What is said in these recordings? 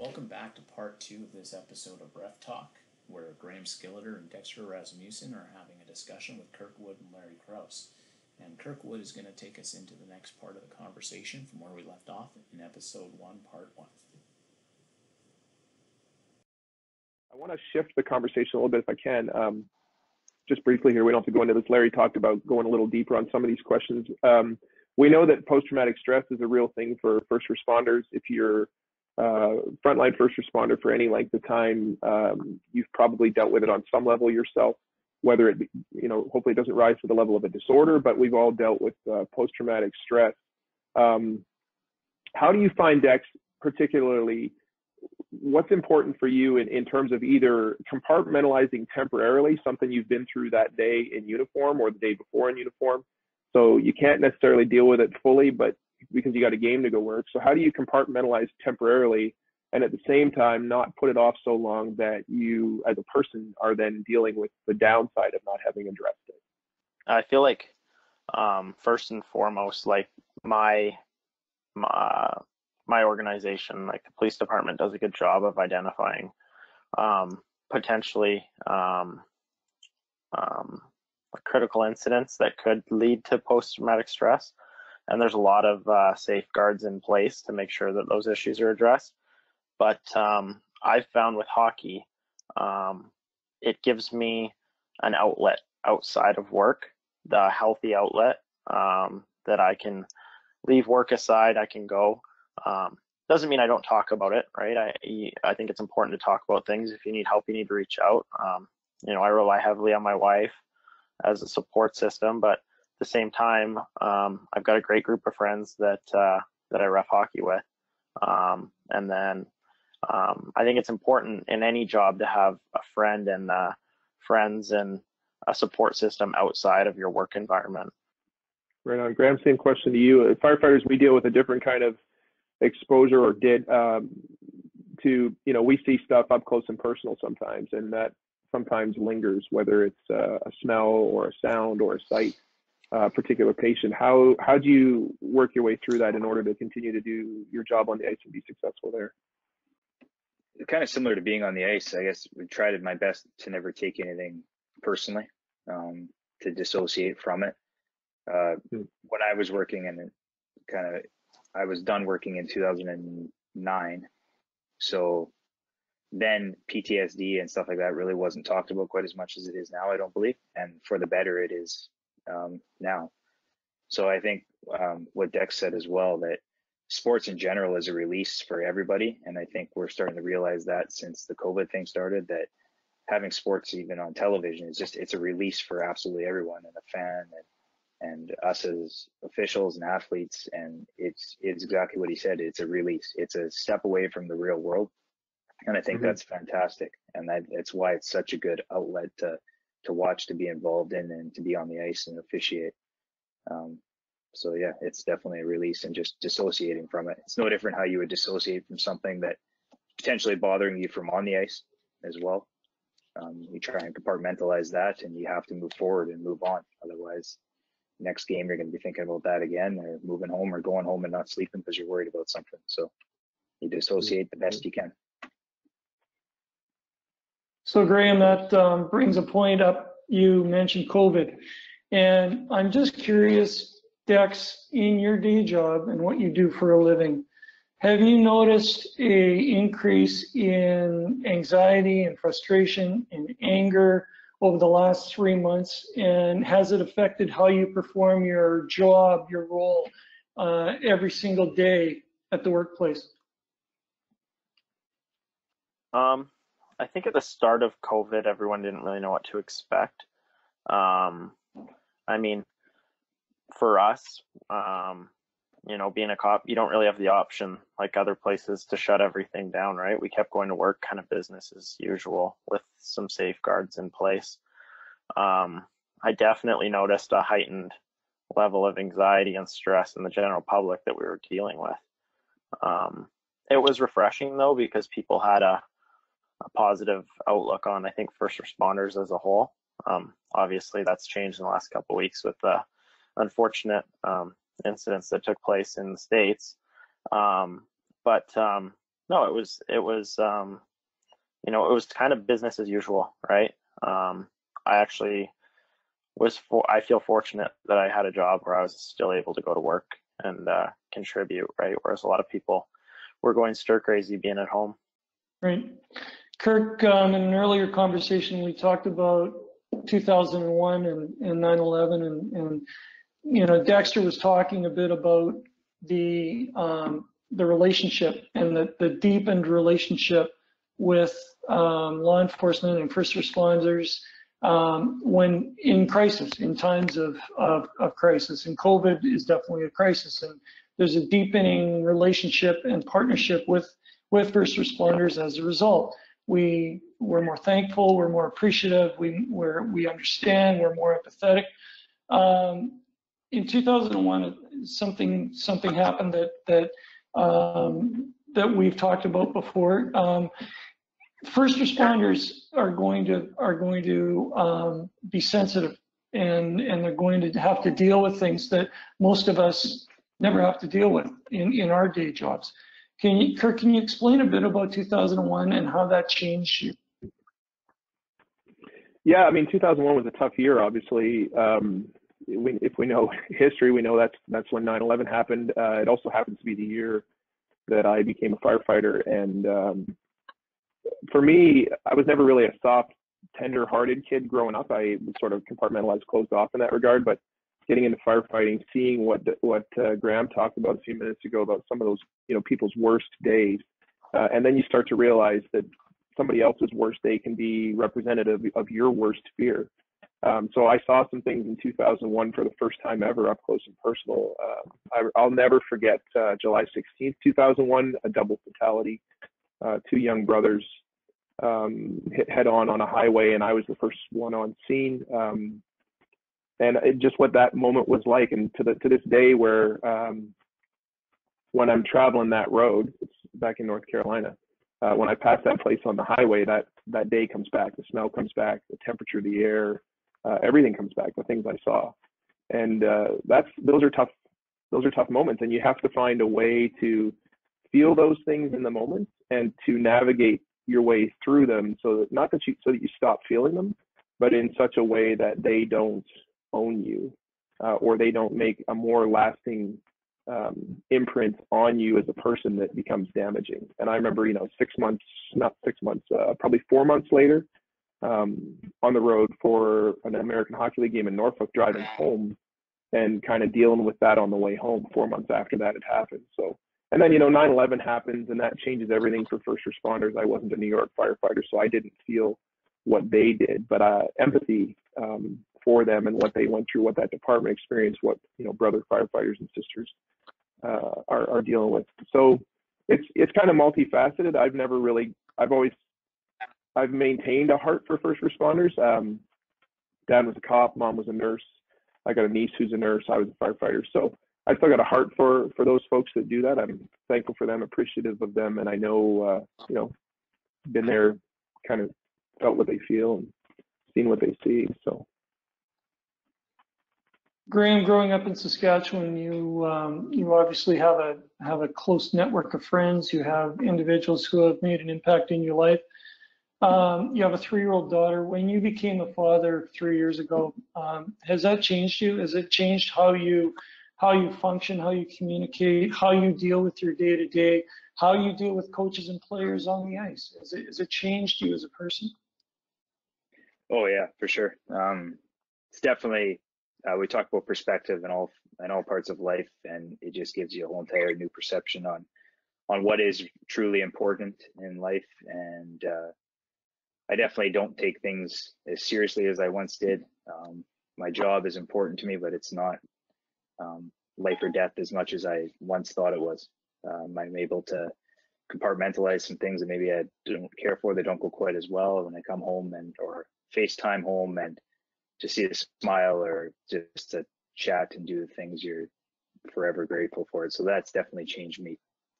Welcome back to part 2 of this episode of Ref Talk, where Graham Skilleter and Dexter Rasmussen are having a discussion with Kirk Wood and Larry Krause. And Kirk Wood is going to take us into the next part of the conversation from where we left off in episode 1, part 1. I want to shift the conversation a little bit if I can. Just briefly here, we don't have to go into this. Larry talked about going a little deeper on some of these questions. We know that post-traumatic stress is a real thing for first responders. If you're frontline first responder for any length of time, you've probably dealt with it on some level yourself, whether it, hopefully it doesn't rise to the level of a disorder, but we've all dealt with post-traumatic stress. How do you find, Dex, particularly, what's important for you in terms of either compartmentalizing temporarily something you've been through that day in uniform or the day before in uniform? So you can't necessarily deal with it fully, but because you got a game to go work. So how do you compartmentalize temporarily and at the same time not put it off so long that you as a person are then dealing with the downside of not having addressed it? I feel like first and foremost, like my organization, like the police department, does a good job of identifying potentially critical incidents that could lead to post-traumatic stress. And there's a lot of safeguards in place to make sure that those issues are addressed. But I've found with hockey, it gives me an outlet outside of work, the healthy outlet that I can leave work aside, I can go. Doesn't mean I don't talk about it, right? I think it's important to talk about things. If you need help, you need to reach out. I rely heavily on my wife as a support system, but at the same time, I've got a great group of friends that I ref hockey with. And then I think it's important in any job to have a friend and friends and a support system outside of your work environment. Right on. Graham, same question to you. Firefighters, we deal with a different kind of exposure or we see stuff up close and personal sometimes, and that sometimes lingers, whether it's a smell or a sound or a sight. Particular patient. How do you work your way through that in order to continue to do your job on the ice and be successful there? Kind of similar to being on the ice, I guess. We tried my best to never take anything personally, to dissociate from it. When I was working I was done working in 2009, so then PTSD and stuff like that really wasn't talked about quite as much as it is now, I don't believe, and for the better it is now. So I think what Dex said as well, that sports in general is a release for everybody, and I think we're starting to realize that since the COVID thing started, that having sports even on television is it's a release for absolutely everyone, and a fan and us as officials and athletes, and it's exactly what he said. It's a release. It's a step away from the real world, and I think that's fantastic, and that's why it's such a good outlet to watch, to be involved in, and to be on the ice and officiate. So yeah, it's definitely a release and just dissociating from it. It's no different how you would dissociate from something that potentially bothering you from on the ice as well. You try and compartmentalize that, and you have to move forward and move on. Otherwise, next game you're going to be thinking about that again, or moving home, or going home and not sleeping because you're worried about something. So you dissociate the best you can. So Graham, that brings a point up. You mentioned COVID, and I'm just curious, Dex, in your day job and what you do for a living, have you noticed a increase in anxiety and frustration and anger over the last 3 months? And has it affected how you perform your job, your role, every single day at the workplace? I think at the start of COVID, everyone didn't really know what to expect. I mean, for us, being a cop, you don't really have the option like other places to shut everything down, right? We kept going to work, kind of business as usual with some safeguards in place. I definitely noticed a heightened level of anxiety and stress in the general public that we were dealing with. It was refreshing though, because people had a positive outlook on, I think, first responders as a whole. Obviously that's changed in the last couple of weeks with the unfortunate incidents that took place in the States. But No, it was you know, it was kind of business as usual, right? I actually I feel fortunate that I had a job where I was still able to go to work and contribute, right? Whereas a lot of people were going stir crazy being at home. Right. Kirk, in an earlier conversation, we talked about 2001 and 9/11, and you know, Dexter was talking a bit about the relationship and the deepened relationship with law enforcement and first responders when in crisis, in times of crisis. And COVID is definitely a crisis, and there's a deepening relationship and partnership with first responders as a result. We're more thankful, we're more appreciative, we understand, we're more empathetic. In 2001, something happened that we've talked about before. First responders are going to be sensitive, and they're going to have to deal with things that most of us never have to deal with in our day jobs. Kirk, can you explain a bit about 2001 and how that changed you? Yeah, I mean, 2001 was a tough year, obviously. If we know history, we know that's when 9/11 happened. It also happens to be the year that I became a firefighter. And for me, I was never really a soft, tender-hearted kid growing up. I was sort of compartmentalized, closed off in that regard. But getting into firefighting, seeing what Graham talked about a few minutes ago about some of those, you know, people's worst days, and then you start to realize that somebody else's worst day can be representative of your worst fear. So I saw some things in 2001 for the first time ever, up close and personal. I'll never forget July 16th, 2001, a double fatality. Two young brothers hit head on a highway, and I was the first one on scene. And just what that moment was like, and to this day, where when I'm traveling that road, it's back in North Carolina, when I pass that place on the highway, that day comes back. The smell comes back, the temperature of the air, everything comes back. The things I saw, and those are tough moments, and you have to find a way to feel those things in the moment and to navigate your way through them, so that you stop feeling them, but in such a way that they don't own you, or they don't make a more lasting imprint on you as a person that becomes damaging. And I remember, you know, probably 4 months later, on the road for an American Hockey League game in Norfolk, driving home and kind of dealing with that on the way home 4 months after that had happened. So, and then, you know, 9/11 happens, and that changes everything for first responders. I wasn't a New York firefighter, so I didn't feel what they did, but empathy for them and what they went through, what that department experienced, what, you know, brother firefighters and sisters are dealing with. So it's kind of multifaceted. I've maintained a heart for first responders. Dad was a cop, mom was a nurse. I got a niece who's a nurse. I was a firefighter. So I still got a heart for those folks that do that. I'm thankful for them, appreciative of them, and I know, you know, been there, kind of felt what they feel and seen what they see. So, Graham, growing up in Saskatchewan, you obviously have a close network of friends. You have individuals who have made an impact in your life. You have a 3-year-old daughter. When you became a father 3 years ago, has that changed you? Has it changed how you function, how you communicate, how you deal with your day-to-day, how you deal with coaches and players on the ice? Has it changed you as a person? Oh yeah, for sure. It's definitely, we talk about perspective in all parts of life, and it just gives you a whole entire new perception on what is truly important in life. And I definitely don't take things as seriously as I once did. My job is important to me, but it's not life or death as much as I once thought it was. I'm able to compartmentalize some things that maybe I don't care for, that don't go quite as well when I come home or FaceTime home, and to see a smile or just to chat and do the things you're forever grateful for. So that's definitely changed me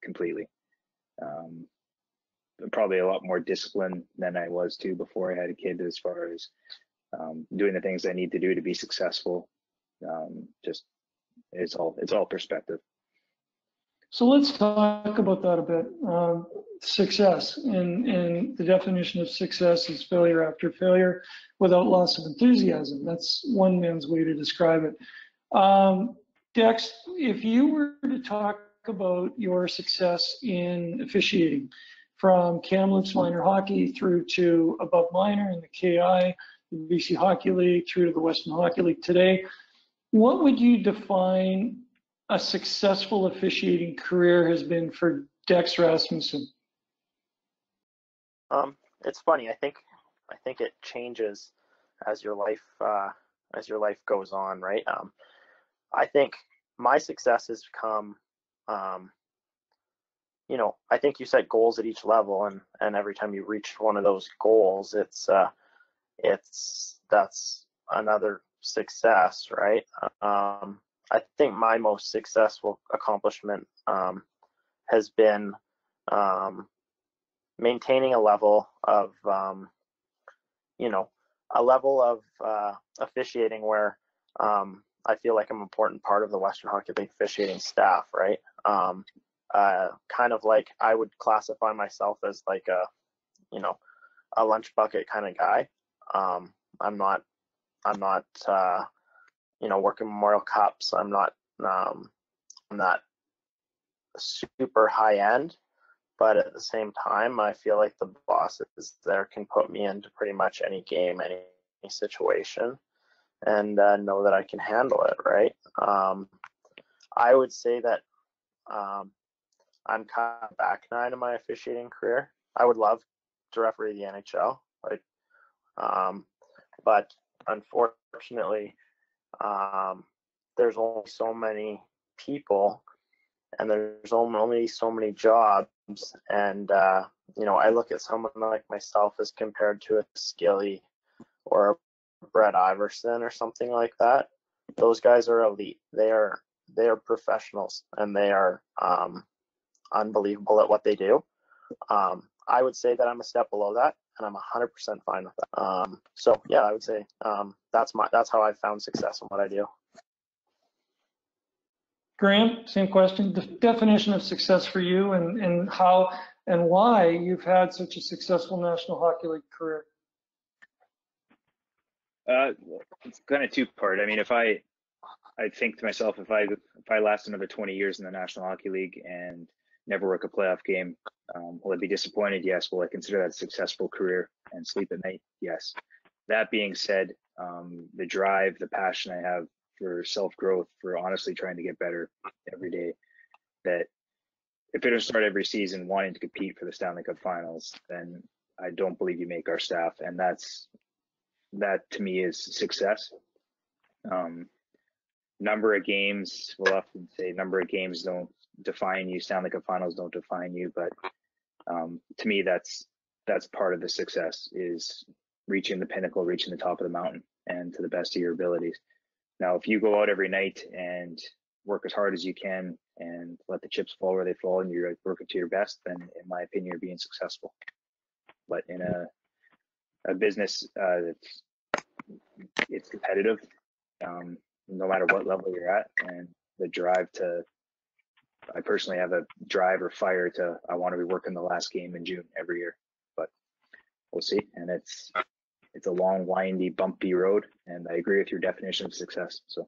completely. Probably a lot more disciplined than I was too before I had a kid, as far as doing the things I need to do to be successful. Just it's all perspective. So let's talk about that a bit. success, and the definition of success is failure after failure without loss of enthusiasm. That's one man's way to describe it. Dex, if you were to talk about your success in officiating, from Kamloops minor hockey through to above minor in the KI, the BC Hockey League, through to the Western Hockey League today, what would you define a successful officiating career has been for Dex Rasmussen? It's funny. I think it changes as your life goes on, right? I think my success has come. I think you set goals at each level, and every time you reach one of those goals, that's another success, right? I think my most successful accomplishment has been maintaining a level of officiating where I feel like I'm an important part of the Western Hockey League officiating staff, right? Kind of like I would classify myself as like a lunch bucket kind of guy. I'm not working Memorial Cups. I'm not super high end, but at the same time, I feel like the bosses there can put me into pretty much any game, any situation, and know that I can handle it, right? I would say that I'm kind of back 9 in my officiating career. I would love to referee the NHL, but unfortunately, there's only so many people, and there's only so many jobs, and I look at someone like myself as compared to a Skilly or a Brett Iverson or something like that. Those guys are elite. They are professionals, and they are unbelievable at what they do. I would say that I'm a step below that, and I'm 100% fine with that. So yeah, I would say that's how I found success in what I do. Graham, same question. The definition of success for you, and how and why you've had such a successful National Hockey League career. It's kind of two-part. I mean, I think to myself, if I last another 20 years in the National Hockey League and never work a playoff game, will I be disappointed? Yes. Will I consider that a successful career and sleep at night? Yes. That being said, the drive, the passion I have for self-growth, for honestly trying to get better every day, that if it don't start every season wanting to compete for the Stanley Cup Finals, then I don't believe you make our staff, and that to me is success. Number of games, we'll often say number of games don't define you. Stanley Cup Finals don't define you, but to me, that's part of the success, is reaching the pinnacle, reaching the top of the mountain, and to the best of your abilities. Now, if you go out every night and work as hard as you can and let the chips fall where they fall, and you're working to your best, then in my opinion, you're being successful. But in a business it's competitive, no matter what level you're at, and the drive I personally have a drive or fire to, I want to be working the last game in June every year, but we'll see. And it's a long, windy, bumpy road, and I agree with your definition of success. So,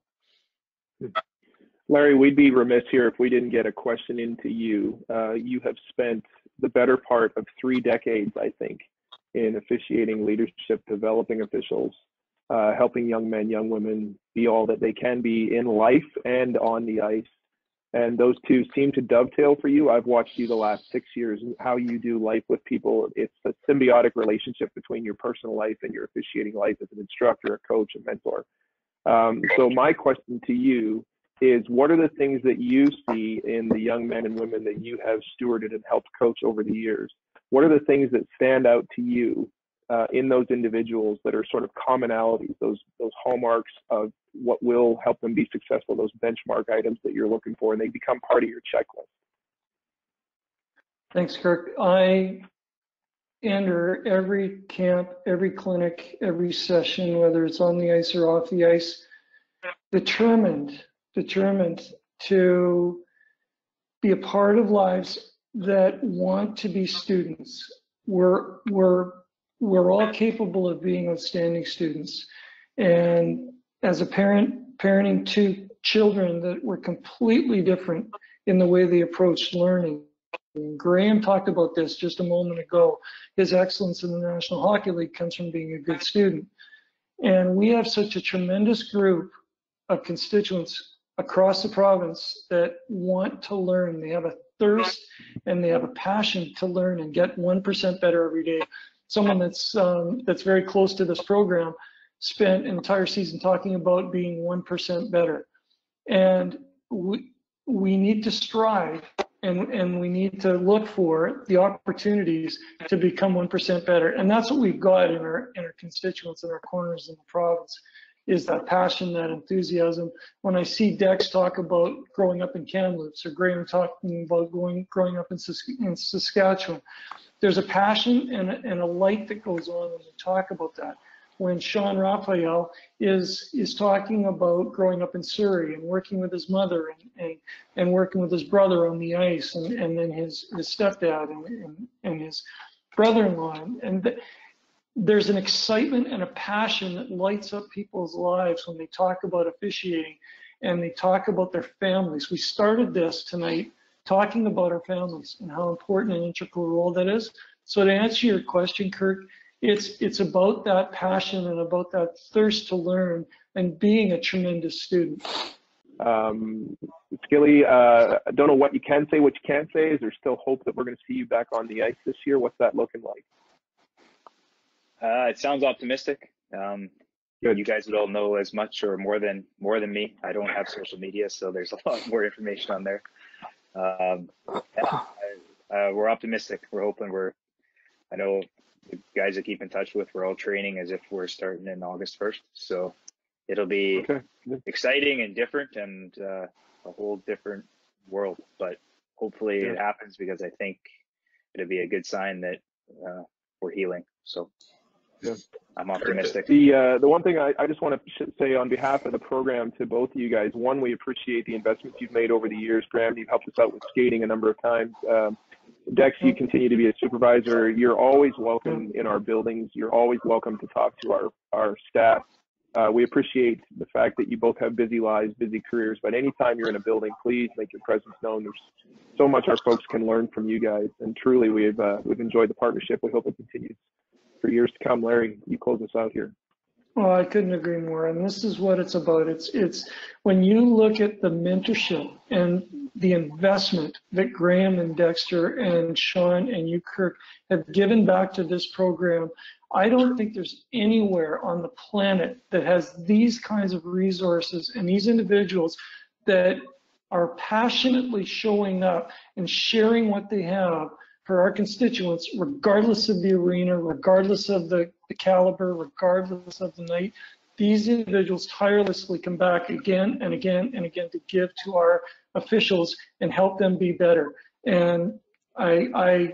Larry, we'd be remiss here if we didn't get a question into you. You have spent the better part of 3 decades, I think, in officiating, leadership, developing officials, helping young men, young women be all that they can be in life and on the ice. And those two seem to dovetail for you. I've watched you the last 6 years, how you do life with people. It's a symbiotic relationship between your personal life and your officiating life as an instructor, a coach, a mentor. So my question to you is, what are the things that you see in the young men and women that you have stewarded and helped coach over the years? What are the things that stand out to you in those individuals that are sort of commonalities, those hallmarks of what will help them be successful, those benchmark items that you're looking for, and they become part of your checklist? Thanks, Kirk. I enter every camp, every clinic, every session, whether it's on the ice or off the ice, determined to be a part of lives that want to be students. We're all capable of being outstanding students. And as a parent, parenting two children that were completely different in the way they approached learning. And Graham talked about this just a moment ago. His excellence in the National Hockey League comes from being a good student. And we have such a tremendous group of constituents across the province that want to learn. They have a thirst and they have a passion to learn and get 1% better every day. Someone that's very close to this program spent an entire season talking about being 1% better. And we need to strive and we need to look for the opportunities to become 1% better. And that's what we've got in our constituents in our corners in the province, is that passion, that enthusiasm. When I see Dex talk about growing up in Kamloops or Graham talking about growing up in Saskatchewan, there's a passion and a light that goes on when we talk about that. When Sean Raphael is talking about growing up in Surrey and working with his mother and working with his brother on the ice and then his stepdad and his brother-in-law, and there's an excitement and a passion that lights up people's lives when they talk about officiating and they talk about their families. We started this tonight talking about our families and how important and integral role that is. So to answer your question, Kirk, it's about that passion and about that thirst to learn and being a tremendous student. Skilly, I don't know what you can say, what you can't say. Is there still hope that we're going to see you back on the ice this year? What's that looking like? It sounds optimistic. You guys would all know as much or more than me. I don't have social media, so there's a lot more information on there. We're optimistic. We're hoping I know the guys that keep in touch with, we're all training as if we're starting in August 1st. So it'll be exciting and different and a whole different world. But hopefully it happens, because I think it'll be a good sign that we're healing. So I'm optimistic. The one thing I just want to say on behalf of the program to both of you guys, one, we appreciate the investments you've made over the years. Graham, you've helped us out with skating a number of times. Dex, you continue to be a supervisor. You're always welcome in our buildings. You're always welcome to talk to our staff. We appreciate the fact that you both have busy lives, busy careers, but anytime you're in a building, please make your presence known. There's so much our folks can learn from you guys, and truly we've enjoyed the partnership. We hope it continues for years to come. Larry, you close us out here. Well, I couldn't agree more. And this is what it's about. It's when you look at the mentorship and the investment that Graham and Dexter and Sean and you, Kirk, have given back to this program, I don't think there's anywhere on the planet that has these kinds of resources and these individuals that are passionately showing up and sharing what they have for our constituents, regardless of the arena, regardless of the caliber, regardless of the night. These individuals tirelessly come back again and again and again to give to our officials and help them be better. And I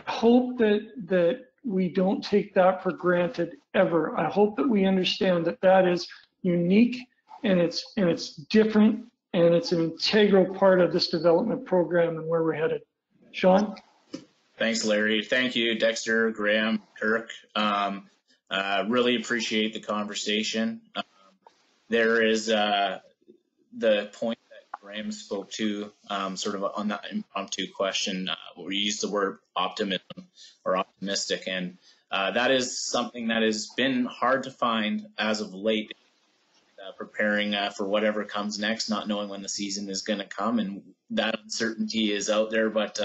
hope that we don't take that for granted ever. I hope that we understand that that is unique and it's different and it's an integral part of this development program and where we're headed. Sean? Thanks, Larry. Thank you, Dexter, Graham, Kirk. Really appreciate the conversation. There is the point that Graham spoke to, sort of on that impromptu question, where we used the word optimism or optimistic, and that is something that has been hard to find as of late. Preparing for whatever comes next, not knowing when the season is going to come, and that uncertainty is out there, but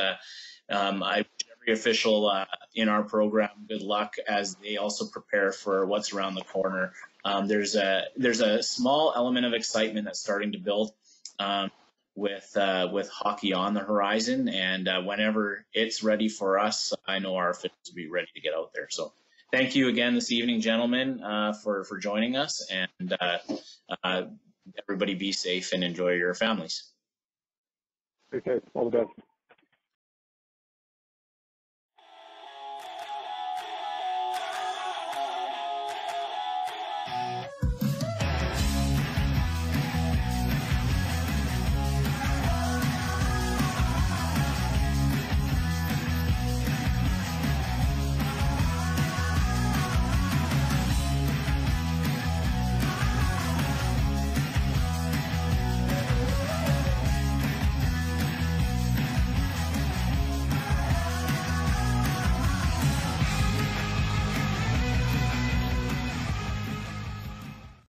I wish every official in our program good luck as they also prepare for what's around the corner. There's a small element of excitement that's starting to build with hockey on the horizon, and whenever it's ready for us, I know our officials will be ready to get out there. So thank you again this evening, gentlemen, for joining us, and everybody be safe and enjoy your families. Okay, all the best.